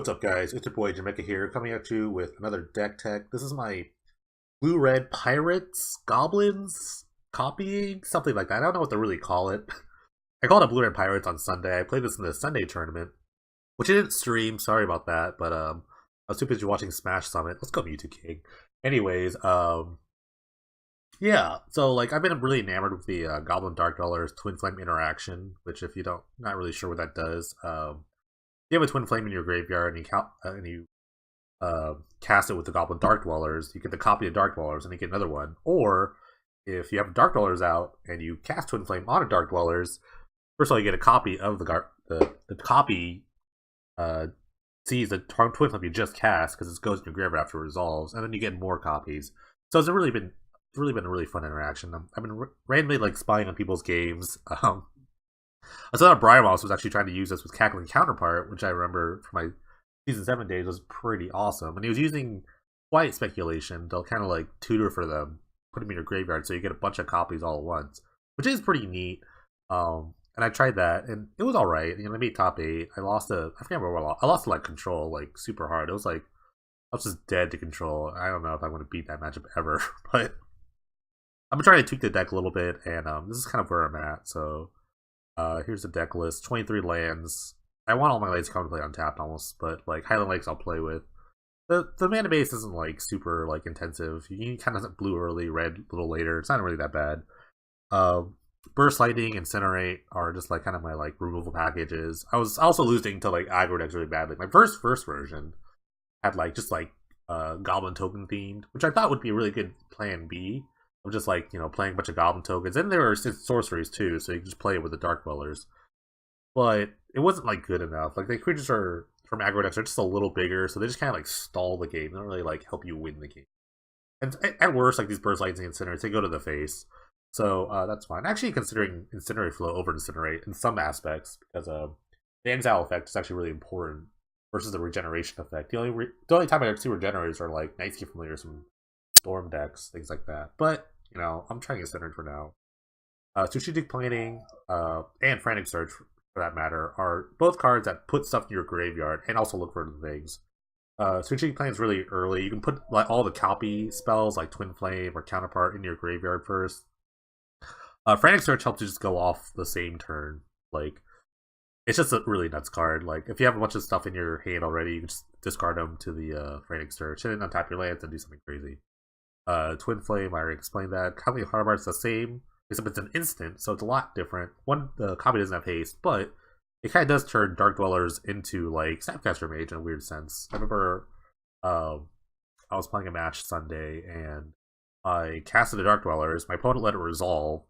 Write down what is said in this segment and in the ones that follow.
What's up, guys? It's your boy Jamaica here, coming at you with another deck tech. This is my blue-red pirates, goblins, copying, something like that. I don't know what to really call it. I called it blue-red pirates on Sunday. I played this in the Sunday tournament, which I didn't stream. Sorry about that, but I was too busy watching Smash Summit. Let's go, Mewtwo King. Anyways, yeah. So like, I've been really enamored with the Goblin Dark Dwellers Twin Flame interaction, which if you don't, not really sure what that does. You have a Twin Flame in your graveyard, and you cast it with the Goblin Dark Dwellers. You get the copy of Dark Dwellers, and you get another one. Or if you have Dark Dwellers out and you cast Twin Flame on a Dark Dwellers, first of all, you get a copy of the copy. Sees the Twin Flame you just cast because it goes in your graveyard after it resolves, and then you get more copies. So it's really been a really fun interaction. I've been randomly like spying on people's games. I saw that Brian Moss was actually trying to use this with Cackling Counterpart, which I remember from my Season 7 days was pretty awesome. And he was using Quiet Speculation to kind of like tutor for them, put them in your graveyard so you get a bunch of copies all at once, which is pretty neat. And I tried that, and it was alright. I made top 8. I forget where I lost. I lost to like Control, like super hard. It was like, I was just dead to Control. I don't know if I'm going to beat that matchup ever, but I've been trying to tweak the deck a little bit, and this is kind of where I'm at, so... here's the deck list. 23 lands. I want all my lands to come to play untapped almost, but like Highland Lakes I'll play with. The mana base isn't like super like intensive. You can kind of blue early, red a little later. It's not really that bad. Burst Lightning and Incinerate are just like kind of my like removal packages. I was also losing to like aggro decks really bad. Like my first version had like just like Goblin token themed, which I thought would be a really good plan B. Of just like, playing a bunch of Goblin tokens. And there were sorceries too, so you can just play it with the Dark Dwellers. But it wasn't like good enough. Like the creatures are from aggro decks are just a little bigger, so they just kind of like stall the game. They don't really like help you win the game. And at worst, like these Burst Lightning and Incinerate, they go to the face. So that's fine. Actually considering Incinerate flow over Incinerate in some aspects, because the exile effect is actually really important versus the regeneration effect. The only time I see regenerators are like Nightscape Familiars from Storm decks, things like that. But, I'm trying to get centered for now. Strategic Planning and Frantic Search, for that matter, are both cards that put stuff in your graveyard and also look for things. Strategic Planning is really early. You can put like all the copy spells like Twin Flame or Counterpart in your graveyard first. Frantic Search helps you just go off the same turn. Like, it's just a really nuts card. Like, if you have a bunch of stuff in your hand already, you can just discard them to the Frantic Search and then untap your lands and do something crazy. Twin Flame, I already explained that. Cackling Counterpart's the same, except it's an instant, so it's a lot different. The copy doesn't have haste, but it kind of does turn Dark Dwellers into like Snapcaster Mage in a weird sense. I remember I was playing a match Sunday and I casted the Dark Dwellers. My opponent let it resolve,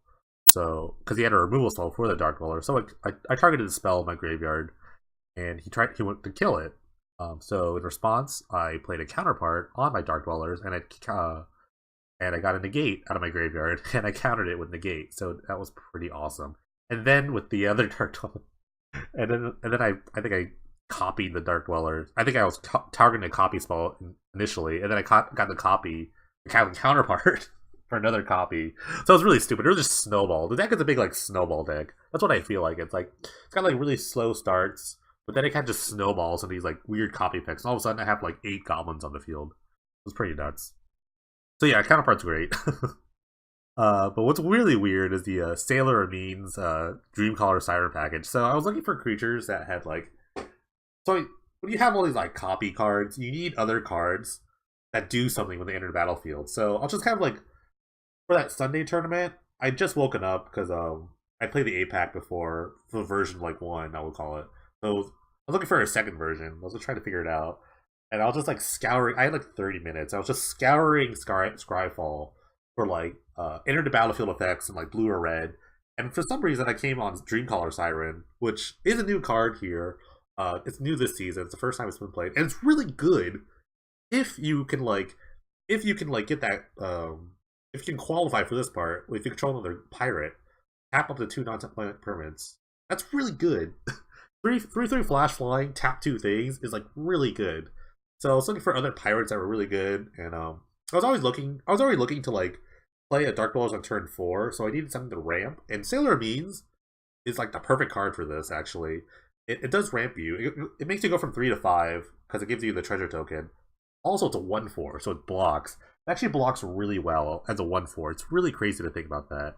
so because he had a removal spell for the Dark Dweller, so I targeted the spell in my graveyard, and he went to kill it. So in response, I played a Counterpart on my Dark Dwellers, and I got a negate out of my graveyard, and I countered it with negate, so that was pretty awesome. And then with the other Dark Dweller, and then I think I copied the Dark Dweller. I think I was targeting a copy spell initially, and then I got the Counterpart for another copy. So it was really stupid. It was just snowball. The deck is a big like snowball deck. That's what I feel like. It's got like really slow starts, but then it kind of just snowballs into these like weird copy picks. And all of a sudden, I have like 8 goblins on the field. It was pretty nuts. So yeah, Counterpart's great. But what's really weird is the Sailor Amines Dreamcaller Siren package. So I was looking for creatures that had like... So when you have all these like copy cards, you need other cards that do something when they enter the battlefield. So I'll just kind of like... For that Sunday tournament, I just woken up because I played the APAC before, for version like 1, I would call it. So I was looking for a second version. I was just trying to figure it out. And I was just like scouring. I had like 30 minutes. I was just scouring Scryfall for like enter the battlefield effects in like blue or red. And for some reason, I came on Dreamcaller Siren, which is a new card here. It's new this season. It's the first time it's been played, and it's really good if you can get that. If you can qualify for this part, if you control another pirate, tap up to 2 non-planet permanents. That's really good. 3/3 flash flying, tap 2 things is like really good. So I was looking for other pirates that were really good, and I was already looking to like play a Dark Dwellers on turn 4, so I needed something to ramp. And Sailor Amines is like the perfect card for this. Actually, it does ramp you. It makes you go from 3 to 5 because it gives you the treasure token. Also, it's a 1/4, so it blocks. It actually blocks really well as a 1/4. It's really crazy to think about that.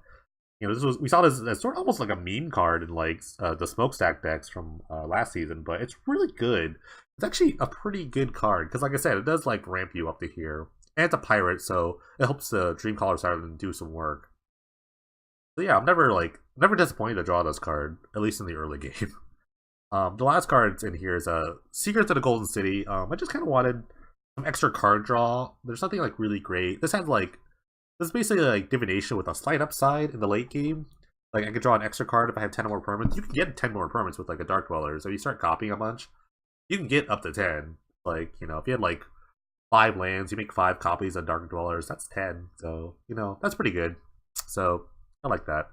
You know, we saw this as sort of almost like a meme card in like the smokestack decks from last season, but it's really good. It's actually a pretty good card because, like I said, it does like ramp you up to here, and it's a pirate, so it helps the Dreamcaller Siren do some work. So yeah, I'm never disappointed to draw this card, at least in the early game. The last card in here is Secrets of the Golden City. I just kind of wanted some extra card draw. There's nothing like really great. This is basically like divination with a slight upside in the late game. Like I could draw an extra card if I have 10 more permanents. You can get 10 more permanents with like a Dark Dweller. So if you start copying a bunch, you can get up to 10. Like, you know, if you had like 5 lands, you make 5 copies of Dark Dwellers, that's 10. So, you know, that's pretty good. So I like that.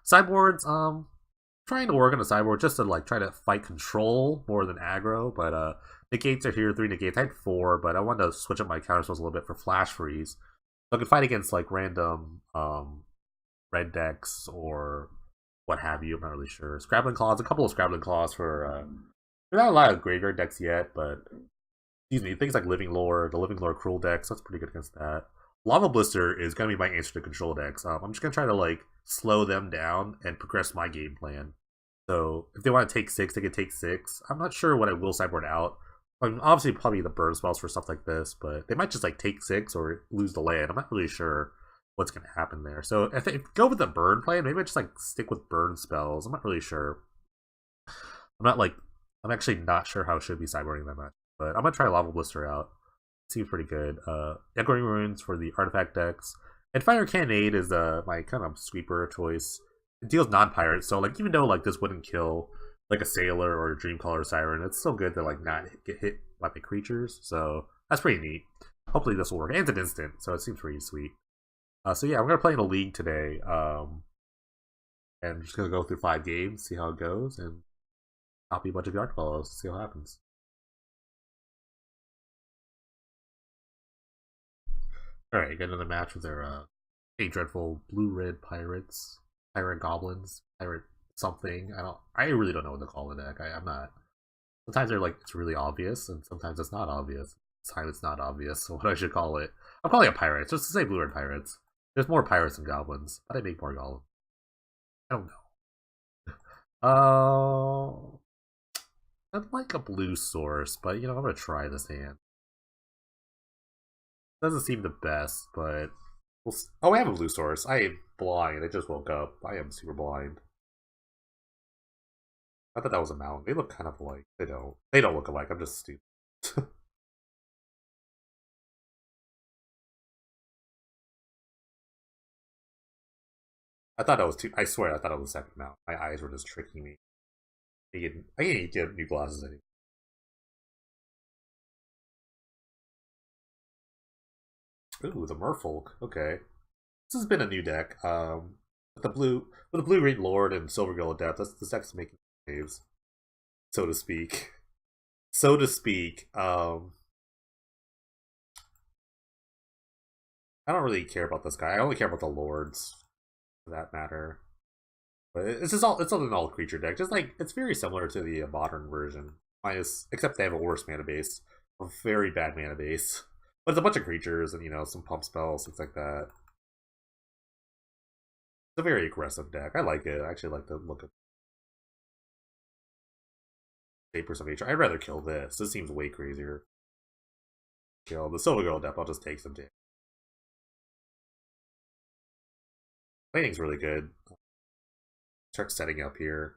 Sideboards, trying to work on a sideboard just to like try to fight control more than aggro, but negates are here, 3 negates. I had 4, but I wanted to switch up my counterspells a little bit for flash freeze. So I could fight against like random red decks or what have you. I'm not really sure. Scrabbling Claws, a couple of Scrabbling Claws for not a lot of graveyard decks yet, but excuse me, things like Living Lore, the Living Lore Cruel decks, that's pretty good against that. Lava Blister is going to be my answer to control decks. I'm just going to try to like slow them down and progress my game plan. So if they want to take 6, they can take 6. I'm not sure what I will sideboard out. I mean, obviously, probably the burn spells for stuff like this, but they might just like take 6 or lose the land. I'm not really sure what's going to happen there. So if they go with the burn plan, maybe I just like stick with burn spells. I'm not really sure. I'm actually not sure how I should be sideboarding that much, but I'm gonna try Lava Blister out. It seems pretty good. Echoing Ruins for the artifact decks, and Fire Cannonade is my kind of sweeper choice. It deals non-pirate, so like even though like this wouldn't kill like a Sailor or a Dreamcaller Siren, it's still good to like not get hit by the creatures. So that's pretty neat. Hopefully this will work. And it's an instant, so it seems pretty sweet. So yeah, we're gonna play in a league today, and just gonna go through 5 games, see how it goes, and copy a bunch of Dark Fellows, see what happens. Alright, get another match with their Eight Dreadful Blue-Red Pirates, Pirate Goblins, Pirate something. I really don't know what to call the deck. I'm not. Sometimes they're like, it's really obvious, and sometimes it's not obvious. Sometimes it's not obvious, so what I should call it. I'm calling it Pirates, just to say Blue-Red Pirates. There's more pirates than goblins, but I make more goblins. I don't know. I'd like a blue source, but you know, I'm gonna try this hand. Doesn't seem the best, but oh, I have a blue source. I am blind. I just woke up. I am super blind. I thought that was a mountain. They look kind of alike. They don't. They don't look alike. I'm just stupid. I thought that was two. I swear, I thought it was the second mountain. My eyes were just tricking me. I need to get new glasses anyway. Ooh, the Merfolk. Okay, this has been a new deck. With the blue green lord and silver gold death. This deck's making waves, so to speak. So to speak. I don't really care about this guy. I only care about the lords, for that matter. But it's an all creature deck. Just like it's very similar to the modern version, minus except they have a worse mana base, a very bad mana base. But it's a bunch of creatures and you know some pump spells, things like that. It's a very aggressive deck. I like it. I actually like the look of Vapors of Nature. I'd rather kill this. This seems way crazier. Kill the Silver Girl deck. I'll just take some damage. Planing's really good. Start setting up here.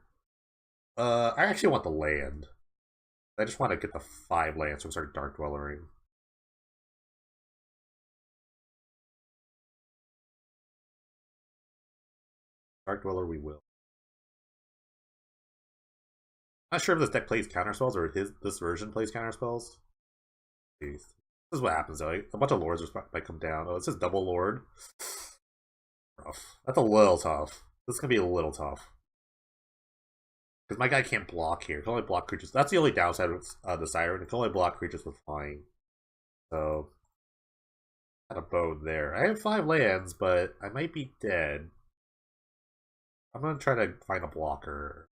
I actually want the land. I just want to get the 5 lands so we start Dark Dwellering. Dark Dweller we will. Not sure if this deck plays counterspells or this version plays counterspells. This is what happens though. A bunch of lords might come down. Oh, it says double lord. Rough. That's a little tough. This is gonna be a little tough. Because my guy can't block here. He can only block creatures. That's the only downside with the Siren. It can only block creatures with flying. So, got a bone there. I have 5 lands, but I might be dead. I'm gonna try to find a blocker.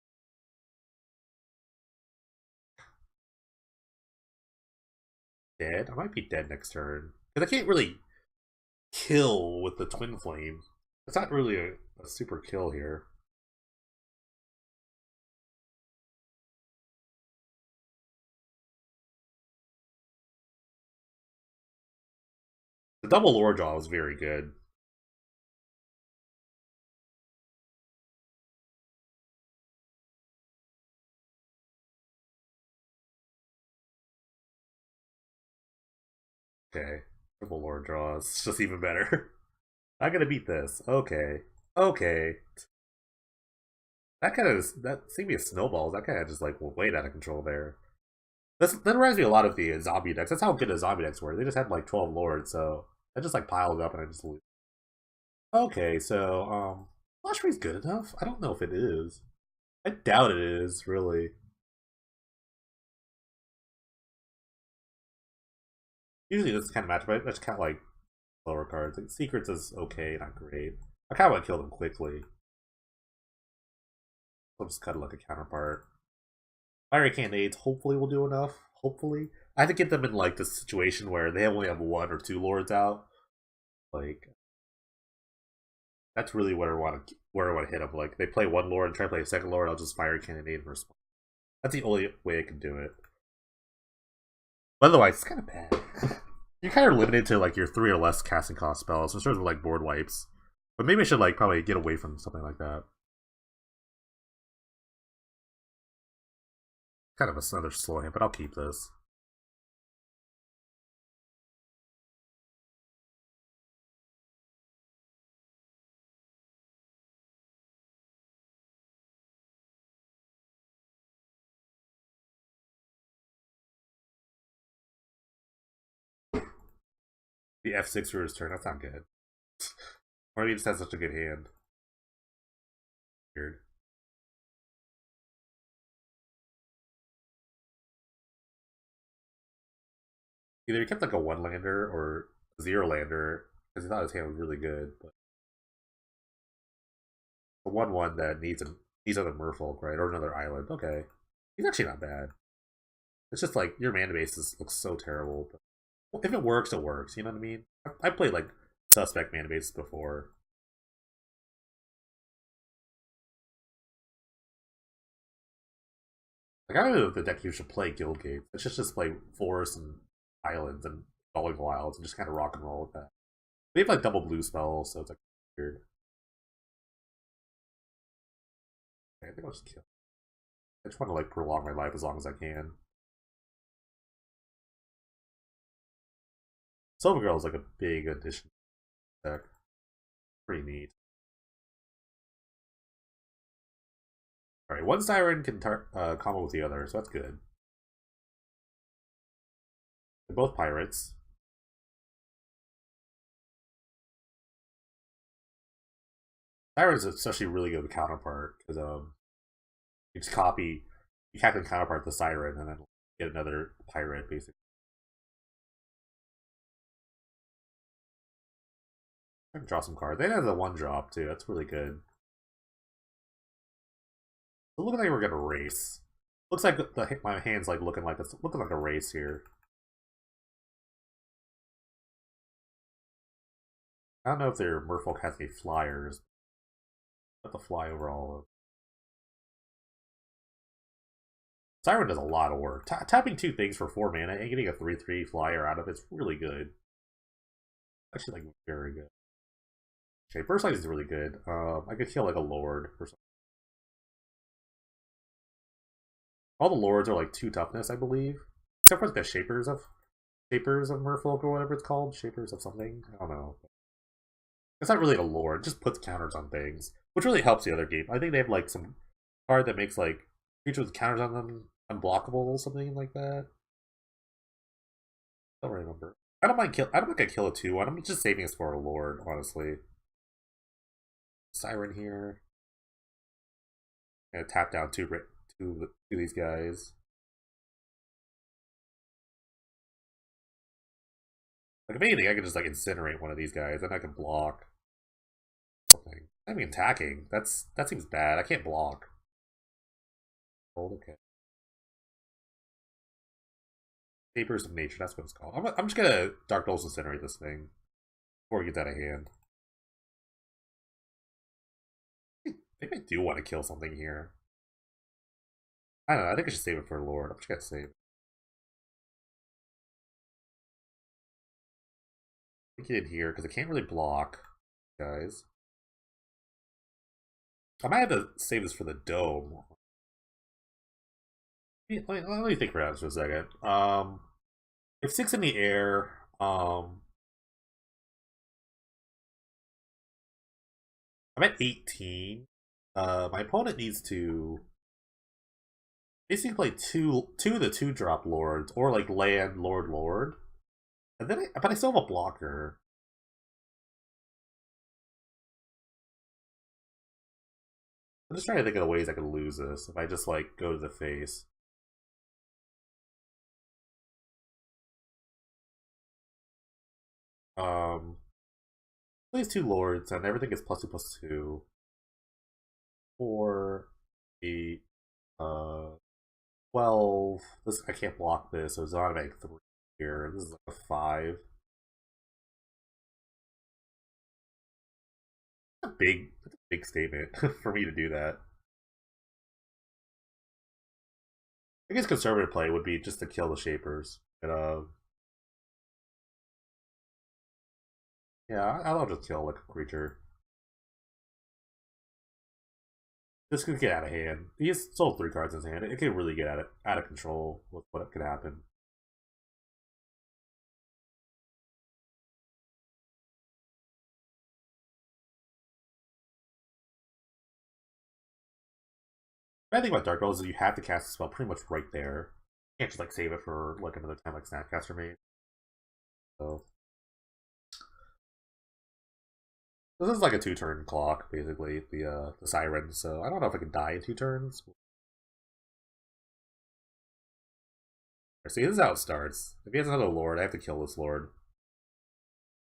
dead. I might be dead next turn. Because I can't really kill with the Twin Flame. It's not really a super kill here. The double lore draw was very good. Okay. Triple lore draws. It's just even better. I gotta beat this. Okay. Okay. That seemed to be a snowball. That kind of just like way out of control there. That reminds me a lot of the zombie decks. That's how good the zombie decks were. They just had like 12 lords, so I just like piled up and I just lose. Okay, so Flash Free's good enough? I don't know if it is. I doubt it is, really. Usually this kind of match, but I just kind of like lower cards. Like Secrets is okay, not great. I kind of want to kill them quickly. I'll just cut like a counterpart. Fiery Cannons hopefully will do enough. Hopefully. I have to get them in like the situation where they only have 1 or 2 lords out. Like that's really where I want to hit them. Like they play 1 lord and try to play a 2nd lord, I'll just Fiery Cannonade and respond. That's the only way I can do it. But otherwise, it's kind of bad. You're kind of limited to like your 3 or less casting cost spells in terms of like board wipes. But maybe I should like probably get away from something like that. Kind of another slow hand, but I'll keep this. The F6 for his turn, that's not good. Or maybe he just has such a good hand. Weird. Either he kept like a 1-lander or 0-lander because he thought his hand was really good, but a 1/1 that needs another Merfolk, right? Or another island. Okay. He's actually not bad. It's just like your mana bases looks so terrible. But if it works, it works. You know what I mean? I played like suspect mana bases before. Like I don't know if the deck you should play Guildgate. It's just play forests and islands and falling wilds and just kind of rock and roll with that. They have like double blue spells, so it's like weird. Okay, I think I'll just kill. I just want to like prolong my life as long as I can. Silver Girl is like a big addition to the deck. Pretty neat. Alright, one Siren can combo with the other, so that's good. They're both pirates. Siren's especially really good with counterpart, because you just you can counterpart the Siren and then get another pirate, basically. I can draw some cards. They have the 1-drop, too. That's really good. It looks like we're gonna race. Looks like my hand's like looking like a race here. I don't know if their Merfolk has any flyers, but the fly overall. Siren does a lot of work. Tapping 2 things for 4 mana and getting a 3/3 flyer out of it's really good. Actually, like very good. Okay, Burst Light is really good. I could kill like a Lord or something. All the Lords are like 2 toughness, I believe. Except for the Shapers of Merfolk or whatever it's called. Shapers of something. I don't know. It's not really a Lord, it just puts counters on things. Which really helps the other game. I think they have like some card that makes like creatures with counters on them unblockable or something like that. I don't remember. I don't think I kill a 2-1. I'm just saving us for a Lord, honestly. Siren here. And tap down two these guys. Like if anything, I could just like incinerate one of these guys, and I can block something. I mean attacking. That seems bad. I can't block. Oh, okay. Papers of Nature, that's what it's called. I'm just gonna Dark Souls Incinerate this thing before we get that out of hand. I think I do want to kill something here. I don't know, I think I should save it for Lord. I'm just gonna save it. I think it in here, because I can't really block, guys. I might have to save this for the dome. Let me think for that for a second. If 6 in the air, I'm at 18. My opponent needs to basically play two of the 2-drop lords, or like land lord, and then but I still have a blocker. I'm just trying to think of the ways I could lose this if I just like go to the face. Plays 2 lords and everything is +2/+2. 4, 8, 12. This I can't block this, so it's automatic 3 here. This is like a 5. That's a big statement for me to do that. I guess conservative play would be just to kill the shapers. And yeah, I'll just kill like a creature. This could get out of hand. He has sold 3 cards in his hand. It could really get out of control with what could happen. The bad thing about Dark Elves is you have to cast a spell pretty much right there. You can't just like save it for like another time like Snapcaster made. So this is like a 2-turn clock, basically, the Siren, so I don't know if I can die in 2 turns. See, this is how it starts. If he has another Lord, I have to kill this Lord.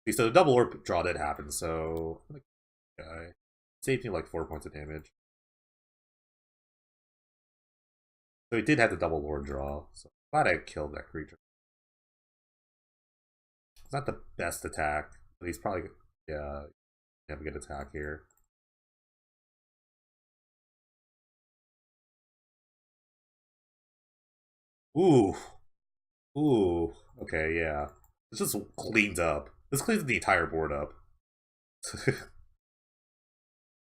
See, so the double Lord draw did happen, so I'm gonna guy. Saved me like 4 points of damage. So he did have the double Lord draw, so I'm glad I killed that creature. It's not the best attack, but he's probably, yeah, have a good attack here. Ooh. Ooh. Okay, yeah. This just cleans up. This cleans the entire board up.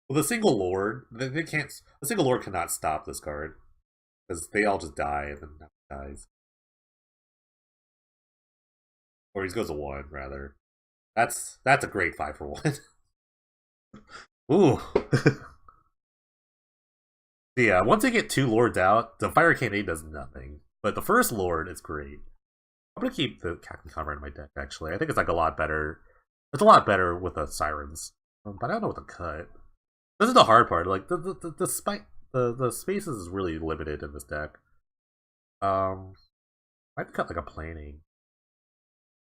With a single Lord, they can't. A single Lord cannot stop this card. Because they all just die and then dies. Or he goes to 1, rather. That's a great 5 for 1. Ooh. Yeah, once they get 2 lords out, the Fire Cannonade does nothing. But the first lord is great. I'm gonna keep the Captain Conrad in my deck, actually. I think it's like a lot better. It's a lot better with the Sirens. But I don't know what to cut. This is the hard part. Like, the spaces is really limited in this deck. I have to cut like a planning.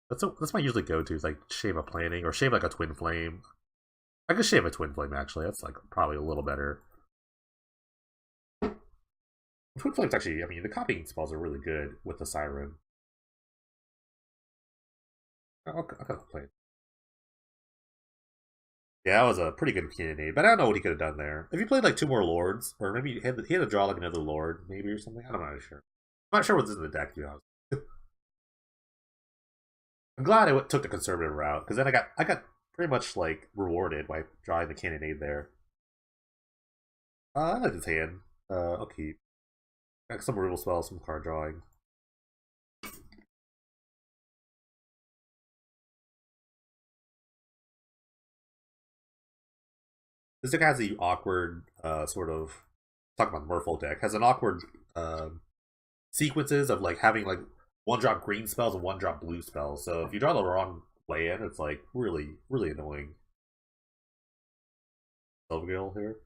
That's my usually go-to, is like shave a planning, or shave like a Twin Flame. I could shave a Twin Flame, actually. That's like probably a little better. Twin Flame's actually, I mean, the copying spells are really good with the Siren. I'll cut a plane. Yeah, that was a pretty good candidate, but I don't know what he could have done there. If he played like 2 more lords, or maybe he had to draw like another lord, maybe, or something. I'm not sure. I'm not sure what's in the deck, to be honest. I'm glad I took the conservative route, because then I got pretty much like rewarded by drawing the cannonade there. I like this hand. I'll keep. Got some removal spells, some card drawing. This deck has the awkward sort of, talking about the Merfolk deck, has an awkward sequences of like having like 1-drop green spells and 1-drop blue spells. So if you draw the wrong land, it's like really, really annoying. Silvergill here.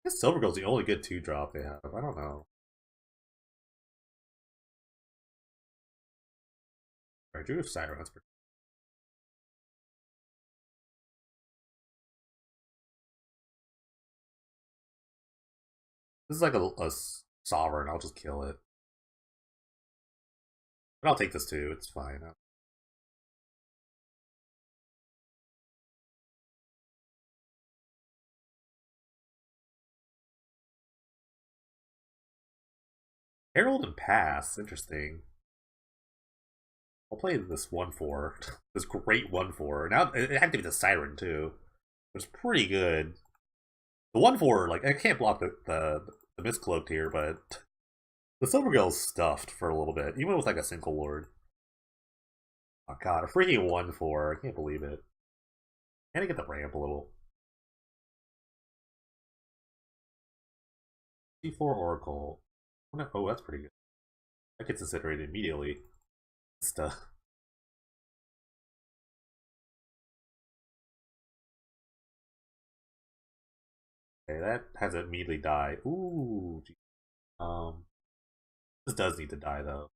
I guess Silvergill's the only good 2-drop they have. I don't know. Alright, Drew Siren, that's pretty. This is like a sovereign, I'll just kill it. But I'll take this too. It's fine. Herald and Pass. Interesting. I'll play this 1/4. This great 1/4. Now it activates a Siren too. It's pretty good. The 1/4, like I can't block the Mistcloaked here, but the Silvergill's stuffed for a little bit, even with like a single Lord. Oh god, a freaking 1/4. I can't believe it. Can I get the ramp a little? C4 Oracle. Oh, that's pretty good. That gets incinerated immediately. Stuff. Okay, that has it immediately die. Ooh, geez. This does need to die though.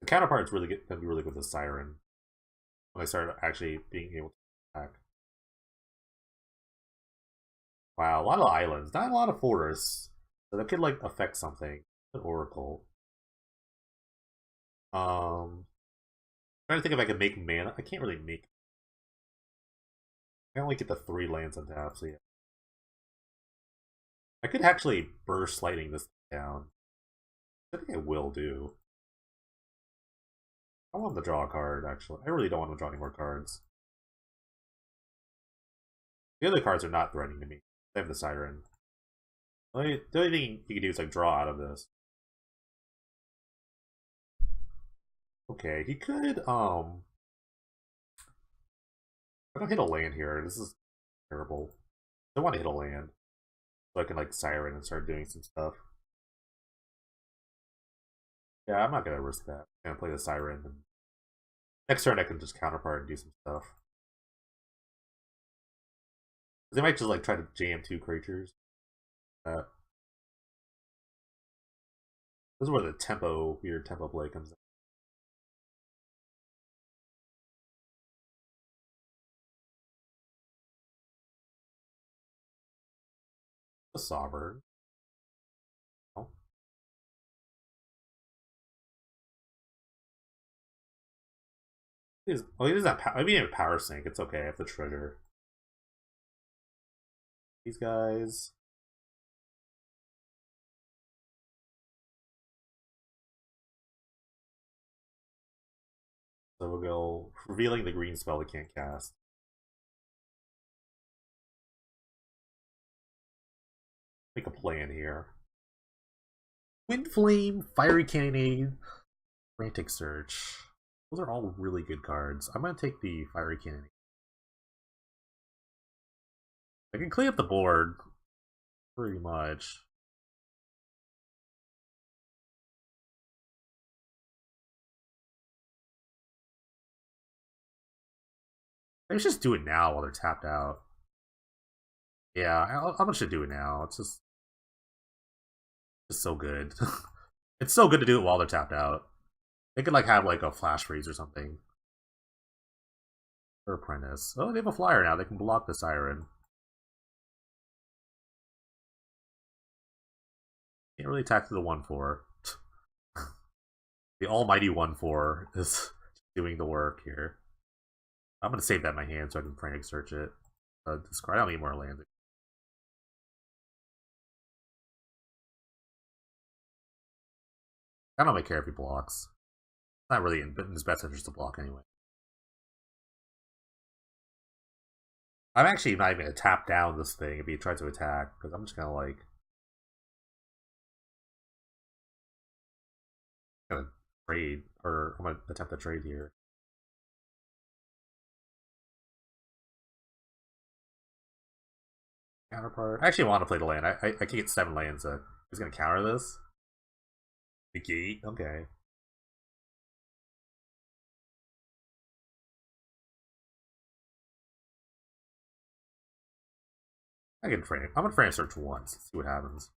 The counterpart's really good, gonna be really good with the Siren when I start actually being able to attack. Wow, a lot of islands, not a lot of forests. So that could like affect something. An Oracle. Trying to think if I can make mana. I can't really make. I only get the 3 lands on tap, so yeah. I could actually burst lightning this down. I think I will do. I want to draw a card, actually. I really don't want to draw any more cards. The other cards are not threatening to me. They have the Siren. The only thing you can do is like draw out of this. Okay, he could I don't hit a land here. This is terrible. I want to hit a land. So I can like Siren and start doing some stuff. Yeah, I'm not gonna risk that. I'm gonna play the Siren and next turn I can just counterpart and do some stuff. They might just like try to jam 2 creatures. This is where the weird tempo play comes in. The Sovereign. Oh. He doesn't have I mean, a power sink. It's okay. I have the treasure. These guys. So we'll go revealing the green spell we can't cast. Make a plan here. Wind Flame, Fiery Cannonade, Frantic Search. Those are all really good cards. I'm gonna take the Fiery Cannonade. I can clean up the board pretty much. I should just do it now while they're tapped out. Yeah, I'm gonna do it now. It's just so good. It's so good to do it while they're tapped out. They could like have like a flash freeze or something. Or apprentice. Oh, they have a flyer now. They can block the Siren. Can't really attack to the 1/4. The almighty 1/4 is doing the work here. I'm gonna save that in my hand so I can frantic search it. Discard. I don't need more lands. I don't really care if he blocks. It's not really in his best interest to block anyway. I'm actually not even gonna tap down this thing if he tries to attack, because I'm just gonna like gonna trade, or I'm gonna attempt to trade here. Counterpart. I actually want to play the land. I can get 7 lands. He's gonna counter this. Negate. Okay. I can frame. I'm gonna frame search once. See what happens.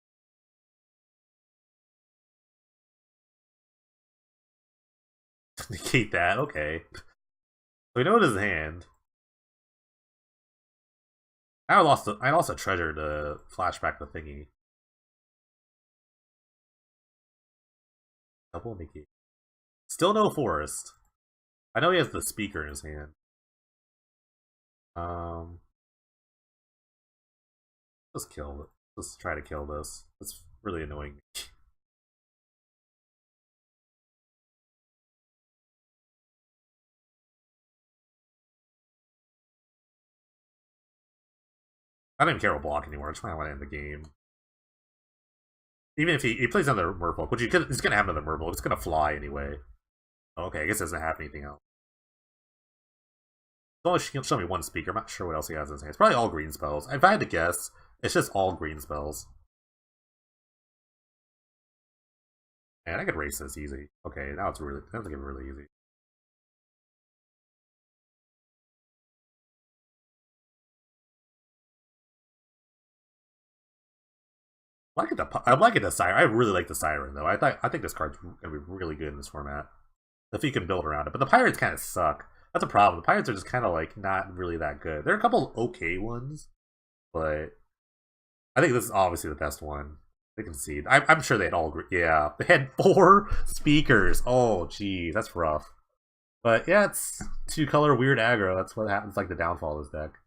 Negate that. Okay. So we know it is his hand. I also treasure to flashback the thingy. Double negate. Still no forest. I know he has the speaker in his hand. Let's kill it. Let's try to kill this. It's really annoying me. I don't even care about block anymore. I just want to end the game. Even if he plays another Merfolk, which he's going to have another Merfolk, it's going to fly anyway. Okay, I guess it doesn't have anything else. It's only show me one speaker. I'm not sure what else he has in his hand. It's probably all green spells. If I had to guess, it's just all green spells. Man, I could race this easy. Okay, now it's really, that's gonna be really easy. I'm liking the Siren. I really like the Siren though. I think this card's gonna be really good in this format if you can build around it. But the Pirates kind of suck. That's a problem. The Pirates are just kind of like not really that good. There are a couple okay ones, but I think this is obviously the best one. They concede. I'm sure they had all agree. Yeah, they had 4 speakers. Oh, geez, that's rough. But yeah, it's 2-color weird aggro. That's what happens. Like the downfall of this deck.